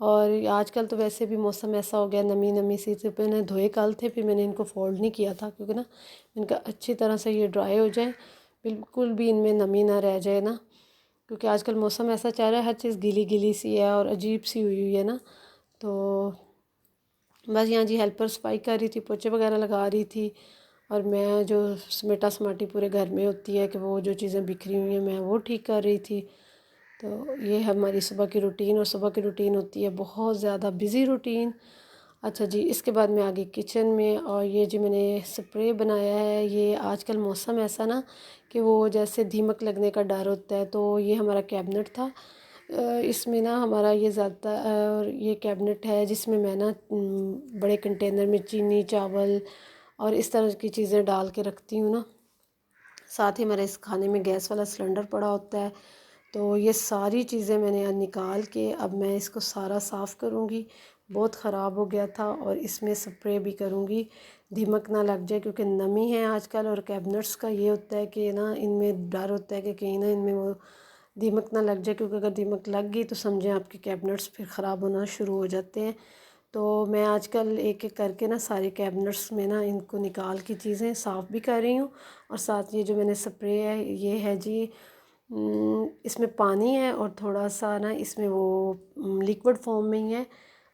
اور آج کل تو ویسے بھی موسم ایسا ہو گیا نمی نمی سی، تو میں نے دھوئے کل تھے، پھر میں نے ان کو فولڈ نہیں کیا تھا کیونکہ نا ان کا اچھی طرح سے یہ ڈرائی ہو جائے، بالکل بھی ان میں نمی نہ رہ جائے نا، کیونکہ آج کل موسم ایسا چل رہا ہے، ہر چیز گیلی گیلی سی ہے اور عجیب سی ہوئی ہوئی ہے نا۔ تو بس یہاں جی ہیلپر صفائی کر رہی تھی، پوچے وغیرہ لگا رہی تھی، اور میں جو سمیٹا سماٹی پورے گھر میں ہوتی ہے کہ وہ جو چیزیں بکھری ہوئی ہیں میں وہ ٹھیک کر رہی تھی۔ تو یہ ہماری صبح کی روٹین، اور صبح کی روٹین ہوتی ہے بہت زیادہ بزی روٹین۔ اچھا جی، اس کے بعد میں آ گئی کچن میں، اور یہ جی میں نے سپرے بنایا ہے۔ یہ آج کل موسم ایسا نا کہ وہ جیسے دیمک لگنے کا ڈر ہوتا ہے، تو یہ ہمارا کیبنٹ تھا، اس میں نا ہمارا یہ زیادہ یہ کیبنٹ ہے جس میں نا بڑے کنٹینر میں چینی، چاول اور اس طرح کی چیزیں ڈال کے رکھتی ہوں نا۔ ساتھ ہی ہمارے اس کھانے میں گیس والا سلنڈر پڑا ہوتا ہے، تو یہ ساری چیزیں میں نے نکال کے اب میں اس کو سارا صاف کروں گی۔ بہت خراب ہو گیا تھا، اور اس میں سپرے بھی کروں گی، دیمک نہ لگ جائے، کیونکہ نمی ہے آج کل، اور کیبنٹس کا یہ ہوتا ہے کہ نا ان میں ڈر ہوتا ہے کہ کہیں نہ ان میں وہ دیمک نہ لگ جائے، کیونکہ اگر دیمک لگ گئی تو سمجھیں آپ کے کیبنٹس پھر خراب ہونا شروع ہو جاتے ہیں۔ تو میں آج کل ایک ایک کر کے نا سارے کیبنٹس میں نا ان کو نکال کی چیزیں صاف بھی کر رہی ہوں، اور ساتھ یہ جو میں نے سپرے ہے یہ ہے جی اس میں پانی ہے اور تھوڑا سا نا اس میں وہ لیکوڈ فارم میں ہی ہے،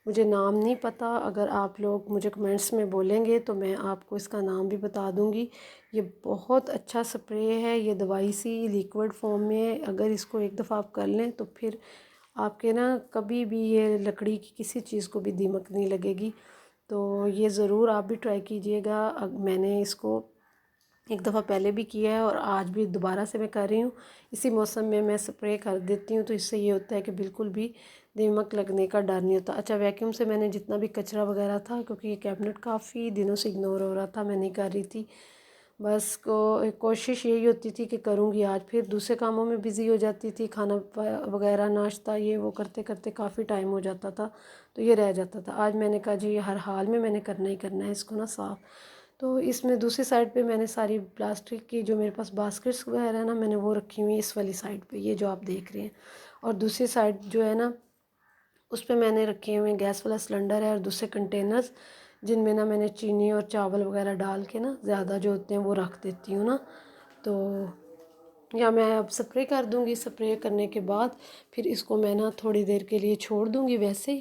مجھے نام نہیں پتہ، اگر آپ لوگ مجھے کمنٹس میں بولیں گے تو میں آپ کو اس کا نام بھی بتا دوں گی۔ یہ بہت اچھا سپرے ہے، یہ دوائی سی لیکوڈ فارم میں ہے، اگر اس کو ایک دفعہ آپ کر لیں تو پھر آپ کے نا کبھی بھی یہ لکڑی کی کسی چیز کو بھی دیمک نہیں لگے گی۔ تو یہ ضرور آپ بھی ٹرائی کیجئے گا۔ میں نے اس کو ایک دفعہ پہلے بھی کیا ہے اور آج بھی دوبارہ سے میں کر رہی ہوں، اسی موسم میں سپرے کر دیتی ہوں، تو اس سے یہ ہوتا ہے کہ بالکل بھی دیمک لگنے کا ڈر نہیں ہوتا۔ اچھا، ویکیوم سے میں نے جتنا بھی کچرا وغیرہ تھا، کیونکہ یہ کیبنٹ کافی دنوں سے اگنور ہو رہا تھا، میں نہیں کر رہی تھی، بس کوشش یہی ہوتی تھی کہ کروں گی آج، پھر دوسرے کاموں میں بزی ہو جاتی تھی، کھانا وغیرہ ناشتہ یہ وہ کرتے کرتے کافی ٹائم ہو جاتا تھا، تو یہ رہ جاتا تھا۔ آج میں نے کہا جی ہر حال میں نے کرنا ہی کرنا ہے اس کو نا صاف۔ تو اس میں دوسری سائڈ پہ میں نے ساری پلاسٹک کی جو میرے پاس باسکٹس وغیرہ ہے نا میں نے وہ رکھی ہوئی ہیں اس والی سائڈ پہ، یہ جو آپ دیکھ رہے ہیں، اور دوسری سائڈ جو ہے نا اس پہ میں نے رکھے ہوئے گیس والا سلنڈر ہے اور دوسرے کنٹینرز جن میں نا میں نے چینی اور چاول وغیرہ ڈال کے نا زیادہ جو ہوتے ہیں وہ رکھ دیتی ہوں نا۔ تو یا میں اب سپرے کر دوں گی، سپرے کرنے کے بعد پھر اس کو میں نا تھوڑی دیر کے لیے چھوڑ دوں گی ویسے ہی،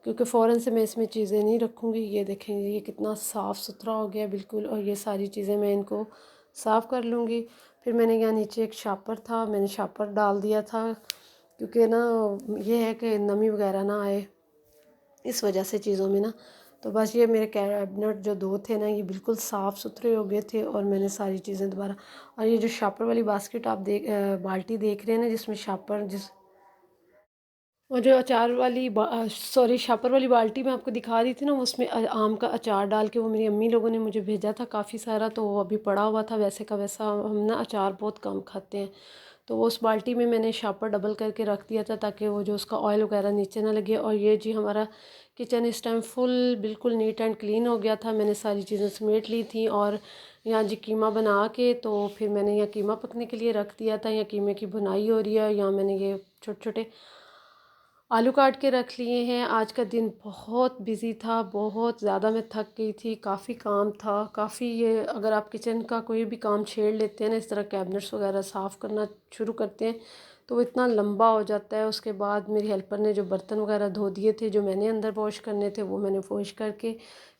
کیونکہ فوراً سے میں اس میں چیزیں نہیں رکھوں گی۔ یہ دیکھیں گے یہ کتنا صاف ستھرا ہو گیا بالکل، اور یہ ساری چیزیں میں ان کو صاف کر لوں گی۔ پھر میں نے یہاں نیچے ایک شاپر تھا، میں نے شاپر ڈال دیا تھا، کیونکہ نا یہ ہے کہ نمی وغیرہ نہ آئے اس وجہ سے چیزوں میں نا۔ تو بس یہ میرے کیبنٹ جو دو تھے نا یہ بالکل صاف ستھرے ہو گئے تھے، اور میں نے ساری چیزیں دوبارہ، اور یہ جو شاپر والی باسکٹ آپ بالٹی دیکھ رہے ہیں نا جس میں شاپر وہ جو اچار والی شاپر والی بالٹی میں آپ کو دکھا رہی تھی نا، اس میں آم کا اچار ڈال کے وہ میری امی لوگوں نے مجھے بھیجا تھا کافی سارا، تو وہ ابھی پڑا ہوا تھا ویسے کا ویسا، ہم نا اچار بہت کم کھاتے ہیں، تو وہ اس بالٹی میں نے شاپر ڈبل کر کے رکھ دیا تھا تاکہ وہ جو اس کا آئل وغیرہ نیچے نہ لگے۔ اور یہ جی ہمارا کچن اس ٹائم فل بالکل نیٹ اینڈ کلین ہو گیا تھا، میں نے ساری چیزیں سمیٹ لی تھیں، اور یہاں جی قیمہ بنا کے تو پھر میں نے یہاں قیمہ پکنے کے لیے رکھ دیا تھا، یہاں قیمے کی بنائی ہو رہی ہے، یہاں میں نے یہ چھوٹے چھوٹے آلو کاٹ کے رکھ لیے ہیں۔ آج کا دن بہت بزی تھا، بہت زیادہ میں تھک گئی تھی، کافی کام تھا، کافی یہ اگر آپ کچن کا کوئی بھی کام چھیڑ لیتے ہیں نا، اس طرح کیبنٹس وغیرہ صاف کرنا شروع کرتے ہیں تو وہ اتنا لمبا ہو جاتا ہے۔ اس کے بعد میری ہیلپر نے جو برتن وغیرہ دھو دیے تھے جو میں نے اندر واش کرنے تھے وہ میں نے واش کر کے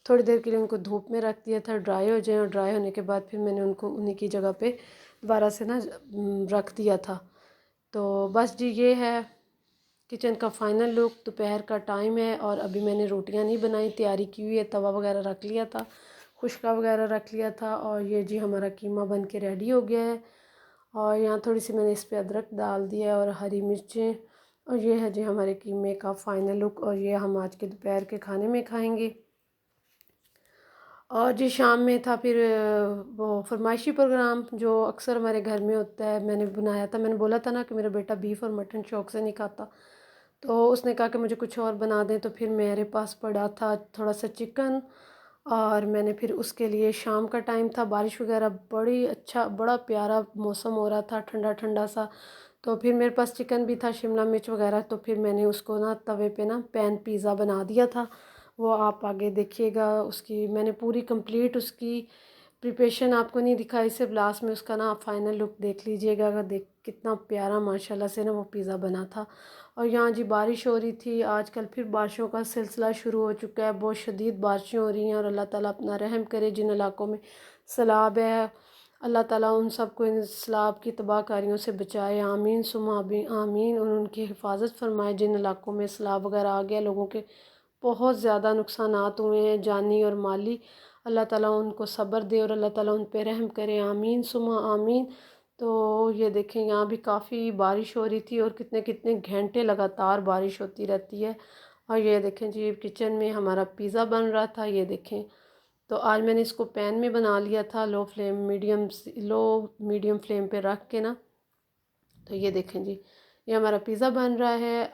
تھوڑی دیر کے لیے ان کو دھوپ میں رکھ دیا تھا ڈرائی ہو جائیں، اور ڈرائی ہونے کے بعد پھر میں نے ان کو انہیں کی جگہ پہ دوبارہ سے نا رکھ دیا تھا۔ تو بس جی یہ ہے کچن کا فائنل لک۔ دوپہر کا ٹائم ہے اور ابھی میں نے روٹیاں نہیں بنائی، تیاری کی ہوئی ہے، توا وغیرہ رکھ لیا تھا، خشکا وغیرہ رکھ لیا تھا، اور یہ جی ہمارا قیمہ بن کے ریڈی ہو گیا ہے، اور یہاں تھوڑی سی میں نے اس پہ ادرک ڈال دیا ہے اور ہری مرچیں، اور یہ ہے جی ہمارے قیمے کا فائنل لک، اور یہ ہم آج کے دوپہر کے کھانے میں کھائیں گے۔ اور جی شام میں تھا پھر وہ فرمائشی پروگرام جو اکثر ہمارے گھر میں ہوتا ہے، میں نے بنایا تھا، میں نے بولا تھا نا کہ میرا بیٹا بیف اور مٹن شوق سے نہیں کھاتا، تو اس نے کہا کہ مجھے کچھ اور بنا دیں، تو پھر میرے پاس پڑا تھا تھوڑا سا چکن، اور میں نے پھر اس کے لیے شام کا ٹائم تھا، بارش وغیرہ بڑی اچھا بڑا پیارا موسم ہو رہا تھا، ٹھنڈا ٹھنڈا سا، تو پھر میرے پاس چکن بھی تھا، شملہ مرچ وغیرہ، تو پھر میں نے اس کو نا توے پہ نا پین پیزا بنا دیا تھا۔ وہ آپ آگے دیکھیے گا، اس کی میں نے پوری کمپلیٹ اس کی پریپریشن آپ کو نہیں دکھائی، صرف لاسٹ میں اس کا نا آپ فائنل لک دیکھ لیجئے گا، اگر کتنا پیارا ماشاءاللہ سے نا وہ پیزا بنا تھا۔ اور یہاں جی بارش ہو رہی تھی، آج کل پھر بارشوں کا سلسلہ شروع ہو چکا ہے، بہت شدید بارشیں ہو رہی ہیں، اور اللہ تعالیٰ اپنا رحم کرے، جن علاقوں میں سیلاب ہے اللہ تعالیٰ ان سب کو ان سیلاب کی تباہ کاریوں سے بچائے، آمین ثم آمین، اور ان کی حفاظت فرمائے۔ جن علاقوں میں سیلاب وغیرہ آ گیا، لوگوں کے بہت زیادہ نقصانات ہوئے ہیں جانی اور مالی، اللہ تعالیٰ ان کو صبر دے اور اللہ تعالیٰ ان پہ رحم کرے، آمین ثم آمین۔ تو یہ دیکھیں یہاں بھی کافی بارش ہو رہی تھی، اور کتنے کتنے گھنٹے لگاتار بارش ہوتی رہتی ہے۔ اور یہ دیکھیں جی کچن میں ہمارا پیزا بن رہا تھا، یہ دیکھیں۔ تو آج میں نے اس کو پین میں بنا لیا تھا، لو میڈیم فلیم پہ رکھ کے نا۔ تو یہ دیکھیں جی، یہ ہمارا پیزا بن رہا ہے۔